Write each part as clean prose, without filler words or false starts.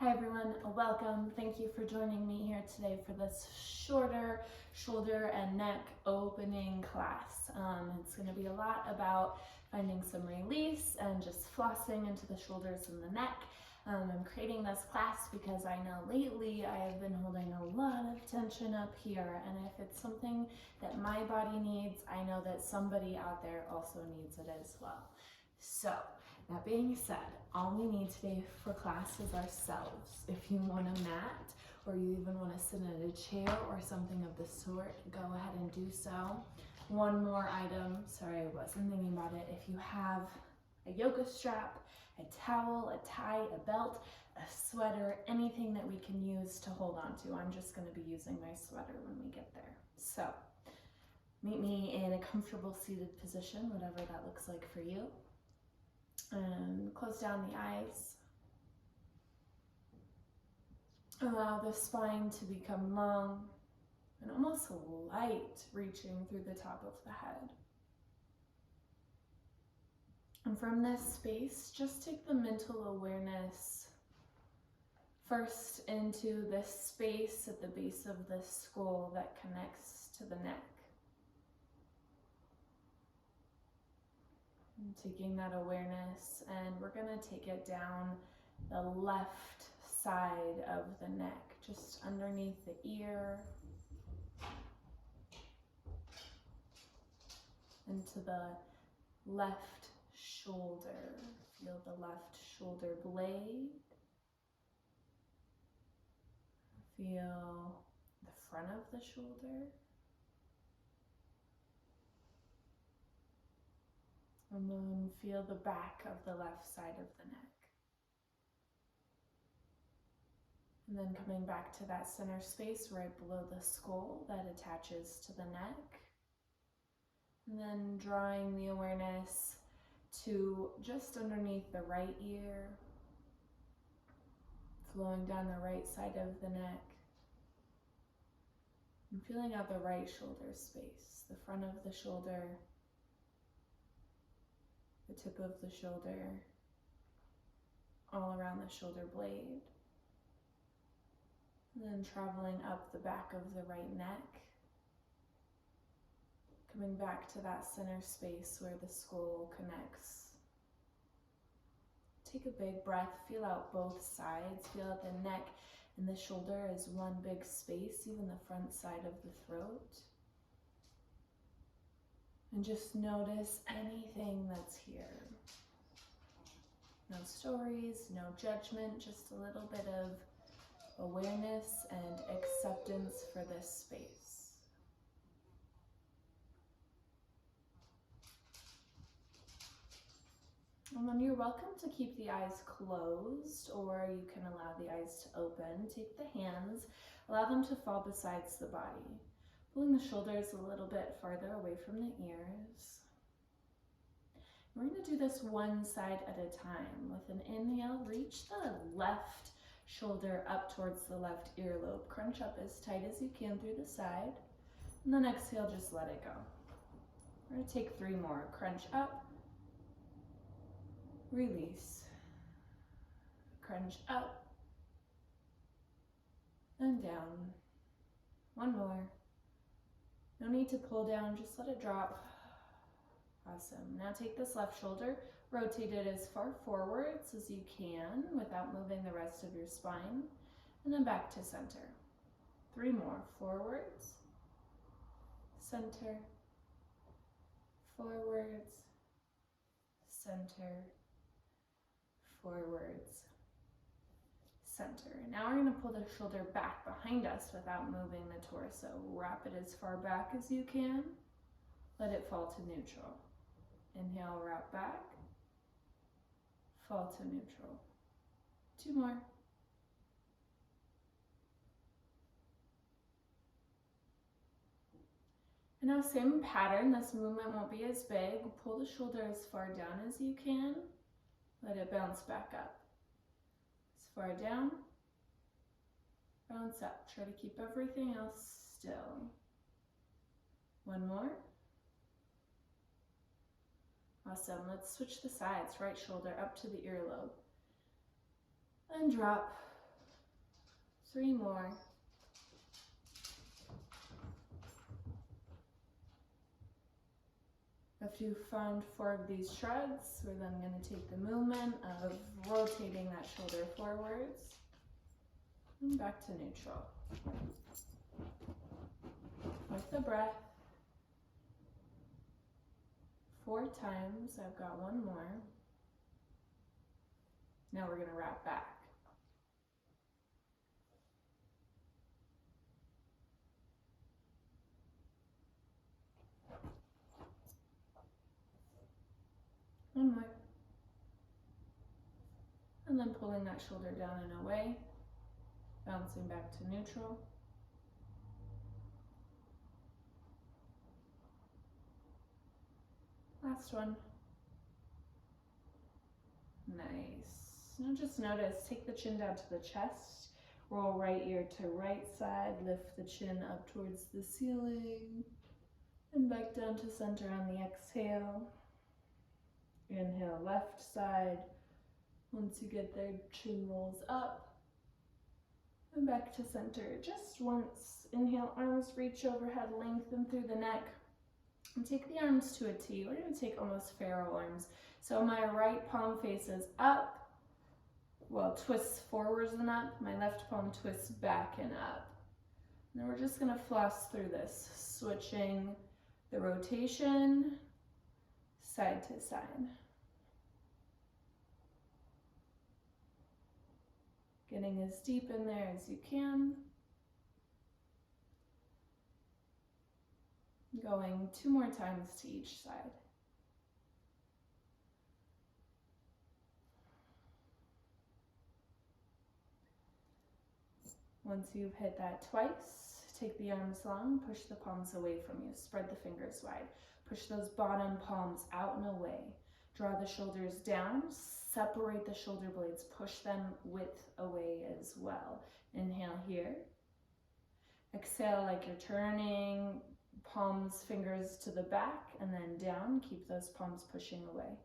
Hi everyone, welcome. Thank you for joining me here today for this shorter shoulder and neck opening class. It's going to be a lot about finding some release and just flossing into the shoulders and the neck. I'm creating this class because I know lately I have been holding a lot of tension up here, and if it's something that my body needs, I know that somebody out there also needs it as well. So, that being said, all we need today for class is ourselves. If you want a mat, or you even want to sit in a chair or something of the sort, go ahead and do so. One more item, sorry I wasn't thinking about it. If you have a yoga strap, a towel, a tie, a belt, a sweater, anything that we can use to hold on to. I'm just going to be using my sweater when we get there. So, meet me in a comfortable seated position, whatever that looks like for you. And close down the eyes. Allow the spine to become long and almost light, reaching through the top of the head. And from this space, just take the mental awareness first into this space at the base of the skull that connects to the neck. And taking that awareness, and we're going to take it down the left side of the neck, just underneath the ear, into the left shoulder. Feel the left shoulder blade. Feel the front of the shoulder. And then feel the back of the left side of the neck. And then coming back to that center space right below the skull that attaches to the neck. And then drawing the awareness to just underneath the right ear, flowing down the right side of the neck. And feeling out the right shoulder space, the front of the shoulder, the tip of the shoulder, all around the shoulder blade. And then traveling up the back of the right neck, coming back to that center space where the skull connects. Take a big breath, feel out both sides, feel out the neck and the shoulder as one big space, even the front side of the throat. And just notice anything that's here. No stories, no judgment, just a little bit of awareness and acceptance for this space. And then you're welcome to keep the eyes closed, or you can allow the eyes to open. Take the hands, allow them to fall beside the body, pulling the shoulders a little bit farther away from the ears. We're going to do this one side at a time. With an inhale, reach the left shoulder up towards the left earlobe. Crunch up as tight as you can through the side. And then exhale, just let it go. We're going to take 3 more. Crunch up. Release. Crunch up. And down. 1 more. No need to pull down, just let it drop. Awesome. Now take this left shoulder, rotate it as far forwards as you can without moving the rest of your spine, and then back to center. 3 more. Forwards, center, forwards, center, forwards, center. Now we're going to pull the shoulder back behind us without moving the torso. Wrap it as far back as you can. Let it fall to neutral. Inhale, wrap back. Fall to neutral. 2 more. And now same pattern, this movement won't be as big. Pull the shoulder as far down as you can. Let it bounce back up. As far down, bounce up. Try to keep everything else still. 1 more. Awesome. Let's switch the sides. Right shoulder up to the earlobe. And drop. 3 more. After you find 4 of these shrugs, we're then going to take the movement of rotating that shoulder forwards and back to neutral. With the breath, 4 times. I've got 1 more. Now we're going to wrap back. One more. And then pulling that shoulder down and away, bouncing back to neutral. Last one. Nice. Now just notice, take the chin down to the chest, roll right ear to right side, lift the chin up towards the ceiling, and back down to center on the exhale. Inhale, left side. Once you get there, chin rolls up and back to center. Just once. Inhale, arms reach overhead, lengthen through the neck. And take the arms to a T. We're going to take almost pharaoh arms. So my right palm faces up, well, twists forwards and up. My left palm twists back and up. And then we're just going to floss through this, switching the rotation side to side. Getting as deep in there as you can. Going 2 more times to each side. Once you've hit that twice, take the arms long, push the palms away from you, spread the fingers wide. Push those bottom palms out and away. Draw the shoulders down, separate the shoulder blades, push them width away as well. Inhale here. Exhale like you're turning, palms, fingers to the back and then down. Keep those palms pushing away.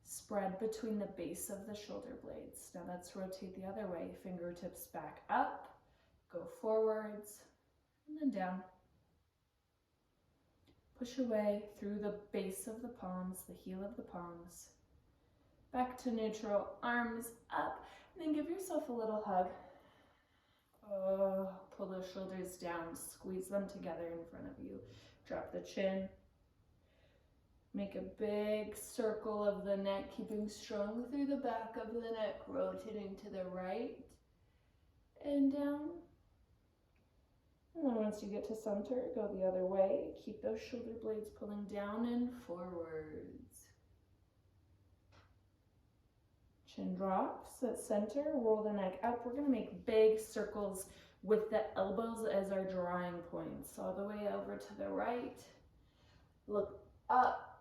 Spread between the base of the shoulder blades. Now let's rotate the other way. Fingertips back up, go forwards, and then down. Push away through the base of the palms, the heel of the palms. Back to neutral, arms up, and then give yourself a little hug. Oh, pull those shoulders down, squeeze them together in front of you. Drop the chin. Make a big circle of the neck, keeping strong through the back of the neck, rotating to the right and down. And then once you get to center, go the other way. Keep those shoulder blades pulling down and forwards. Chin drops at center, roll the neck up. We're going to make big circles with the elbows as our drawing points. All the way over to the right. Look up,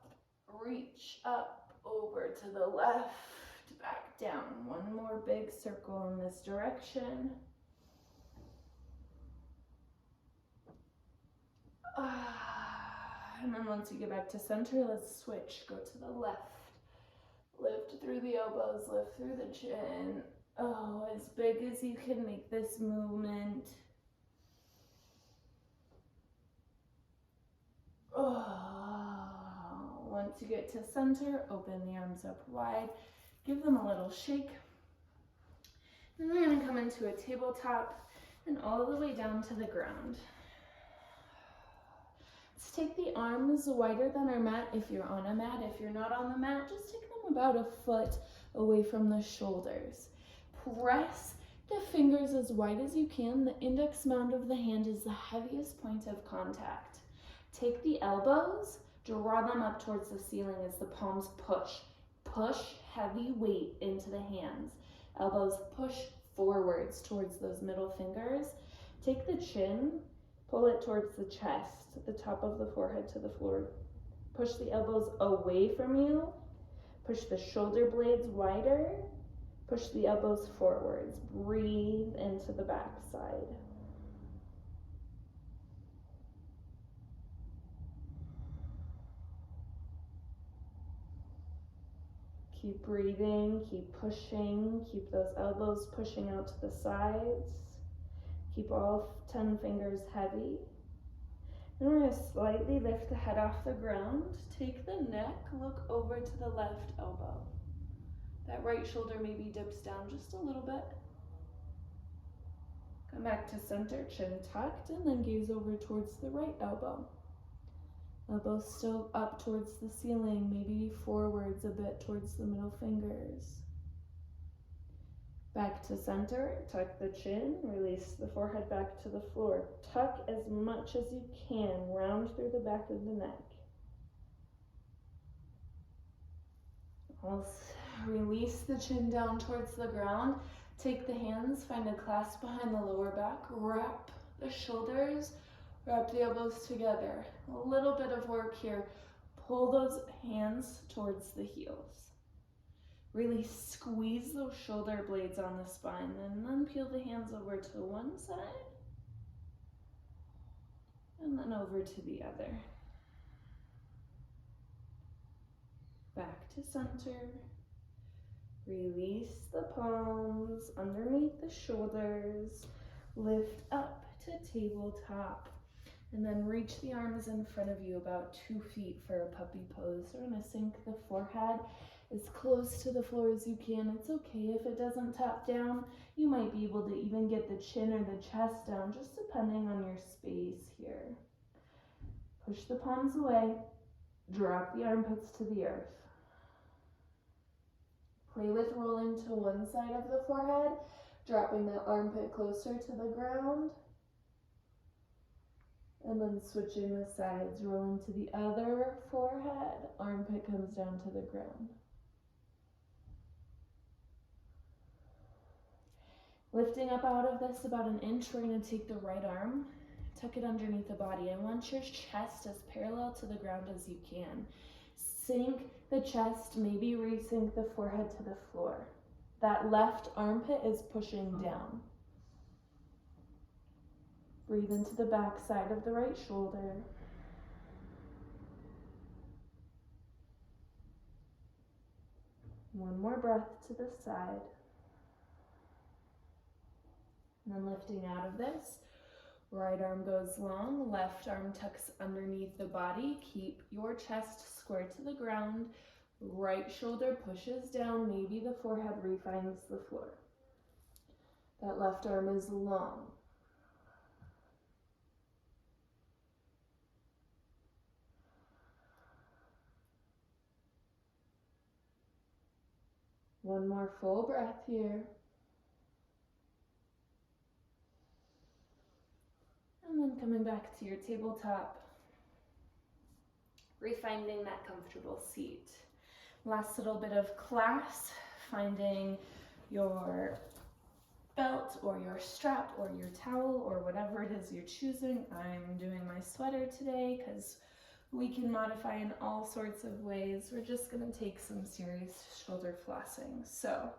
reach up, over to the left, back down. One more big circle in this direction. And then once you get back to center, let's switch. Go to the left. Lift through the elbows, lift through the chin. Oh, as big as you can make this movement. Oh, once you get to center, open the arms up wide. Give them a little shake. And we're going to come into a tabletop and all the way down to the ground. Let's take the arms wider than our mat if you're on a mat. If you're not on the mat, just take them about a foot away from the shoulders. Press the fingers as wide as you can. The index mound of the hand is the heaviest point of contact. Take the elbows, draw them up towards the ceiling as the palms push. Push heavy weight into the hands. Elbows push forwards towards those middle fingers. Take the chin, pull it towards the chest, at the top of the forehead to the floor. Push the elbows away from you. Push the shoulder blades wider. Push the elbows forwards. Breathe into the back side. Keep breathing, keep pushing, keep those elbows pushing out to the sides. Keep all 10 fingers heavy. And we're gonna slightly lift the head off the ground. Take the neck, look over to the left elbow. That right shoulder maybe dips down just a little bit. Come back to center, chin tucked, and then gaze over towards the right elbow. Elbows still up towards the ceiling, maybe forwards a bit towards the middle fingers. Back to center, tuck the chin, release the forehead back to the floor. Tuck as much as you can, round through the back of the neck. Release the chin down towards the ground. Take the hands, find a clasp behind the lower back, wrap the shoulders, wrap the elbows together. A little bit of work here. Pull those hands towards the heels. Really squeeze those shoulder blades on the spine, and then peel the hands over to one side and then over to the other. Back to center. Release the palms underneath the shoulders. Lift up to tabletop. And then reach the arms in front of you about 2 feet for a puppy pose. We're gonna sink the forehead as close to the floor as you can. It's okay if it doesn't tap down. You might be able to even get the chin or the chest down, just depending on your space here. Push the palms away. Drop the armpits to the earth. Play with rolling to one side of the forehead, dropping the armpit closer to the ground. And then switching the sides, rolling to the other forehead, armpit comes down to the ground. Lifting up out of this about an inch, we're gonna take the right arm, tuck it underneath the body. I want your chest as parallel to the ground as you can. Sink the chest, maybe resync the forehead to the floor. That left armpit is pushing down. Breathe into the back side of the right shoulder. One more breath to the side. And then lifting out of this, right arm goes long, left arm tucks underneath the body. Keep your chest square to the ground. Right shoulder pushes down, maybe the forehead refines the floor. That left arm is long. One more full breath here. And then coming back to your tabletop, refinding that comfortable seat. Last little bit of class, finding your belt or your strap or your towel or whatever it is you're choosing. I'm doing my sweater today because we can modify in all sorts of ways. We're just gonna take some serious shoulder flossing. So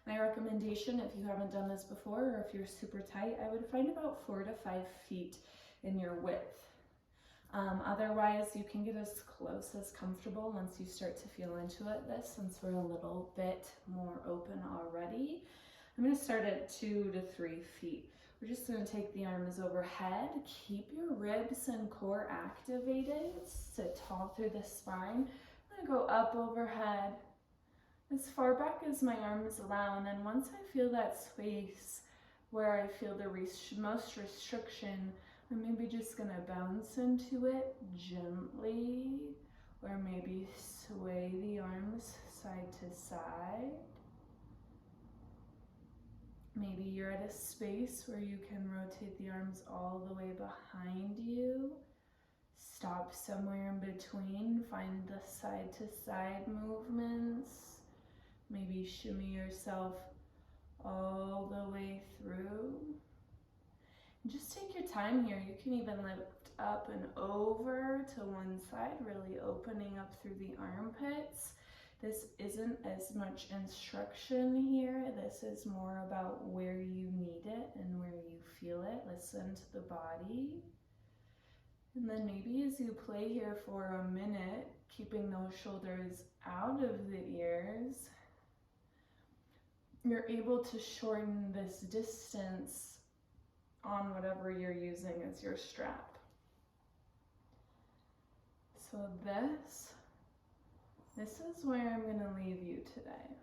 my recommendation, if you haven't done this before or if you're super tight, I would find about 4 to 5 feet in your width. Otherwise, you can get as close as comfortable once you start to feel into it. Since we're a little bit more open already, I'm going to start at 2 to 3 feet. We're just going to take the arms overhead. Keep your ribs and core activated. Sit tall through the spine. I'm going to go up overhead as far back as my arms allow. And then once I feel that space where I feel the most restriction, I'm maybe just gonna bounce into it gently, or maybe sway the arms side to side. Maybe you're at a space where you can rotate the arms all the way behind you. Stop somewhere in between, find the side to side movements. Maybe shimmy yourself all the way through. Just take your time here. You can even lift up and over to one side, really opening up through the armpits. This isn't as much instruction here. This is more about where you need it and where you feel it. Listen to the body. And then maybe as you play here for a minute, keeping those shoulders out of the ears, you're able to shorten this distance on whatever you're using as your strap. So this is where I'm going to leave you today.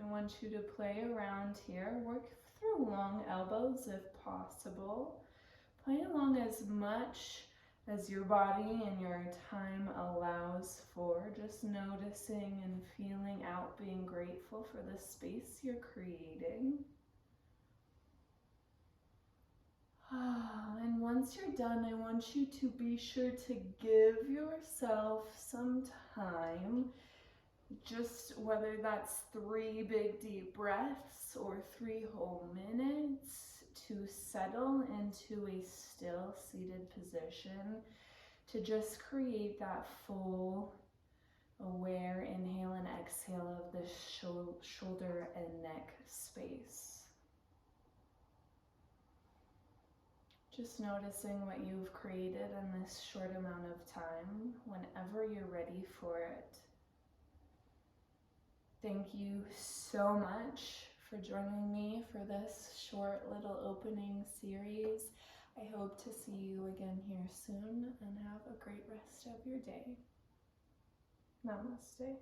I want you to play around here, work through long elbows if possible. Play along as much as your body and your time allows for, just noticing and feeling out, being grateful for the space you're creating. And once you're done, I want you to be sure to give yourself some time, just whether that's 3 big deep breaths or 3 whole minutes, to settle into a still seated position, to just create that full aware inhale and exhale of the shoulder and neck space. Just noticing what you've created in this short amount of time, whenever you're ready for it. Thank you so much for joining me for this short little opening series. I hope to see you again here soon, and have a great rest of your day. Namaste.